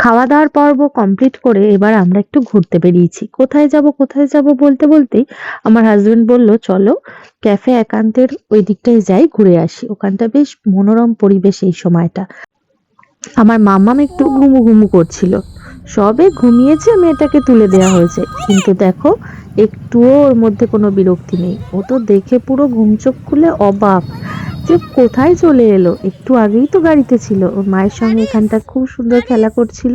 খাওয়া দাওয়ার পর্ব কমপ্লিট করে এবার আমরা একটু ঘুরতে বেরিয়েছি। কোথায় যাব বলতে বলতেই আমার হাজবেন্ড বলল, চলো ক্যাফে একান্তের ওই দিকটায় যাই, ঘুরে আসি, ওখানটা বেশ মনোরম পরিবেশ এই সময়টা। আমার মাম্মাম একটু ঘুমু ঘুমু করছিল, সবে ঘুমিয়েছে, মেয়েটাকে তুলে দেওয়া হয়েছে, কিন্তু দেখো একটুও ওর মধ্যে কোনো বিরক্তি নেই। ও তো দেখে পুরো ঘুম চোখ খুলে অবাক যে কোথায় চলে এলো, একটু আগেই তো গাড়িতে ছিল, ওর মায়ের সঙ্গে এখানটা খুব সুন্দর খেলা করছিল।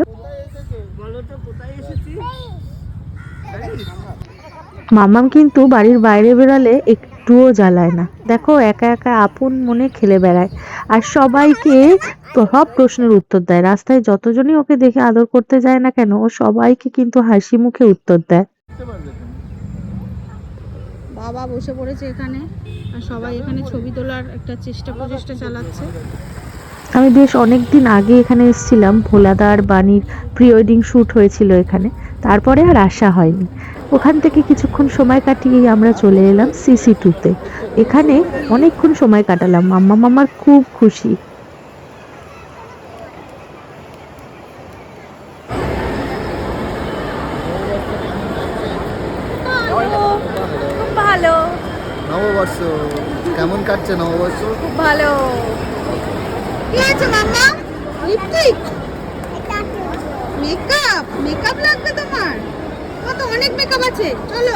মামাম কিন্তু বাড়ির বাইরে বেরালে একটুও জ্বালায় না, দেখো একা একা আপন মনে খেলে বেড়ায়, আর সবাইকে সব প্রশ্নের উত্তর দেয়। রাস্তায় যতজনই ওকে দেখে আদর করতে যায় না কেন, ও সবাইকে কিন্তু হাসি মুখে উত্তর দেয়। বাবা বসে পড়েছে এখানে, আর সবাই এখানে ছবি তোলার একটা প্রচেষ্টা চালাচ্ছে। আমি বেশ অনেকদিন আগে এখানে এসেছিলাম, ভোলাদার বাণীর প্রি ওয়েডিং শ্যুট হয়েছিল এখানে, তারপরে আর আসা হয়নি। ওখান থেকে কিছুক্ষণ সময় কাটিয়ে আমরা চলে এলাম CC2-তে। এখানে অনেকক্ষণ সময় কাটালাম, মাম্মা মামার খুব খুশি। ভালো। নববর্ষ কেমন কাটছে? নববর্ষ খুব ভালো। কি আছে মাম্মা? লিপস্টিক, মেকআপ লাগবে তোমার? তো অনেক মেকআপ আছে, চলো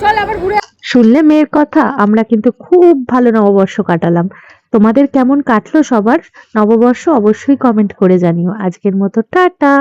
চল আবার ঘুরে। শুনলে মেয়ের কথা, আমরা কিন্তু খুব ভালো নববর্ষ কাটালাম। তোমাদের কেমন কাটলো সবার নববর্ষ অবশ্যই কমেন্ট করে জানিও। আজকের মতো টাটা।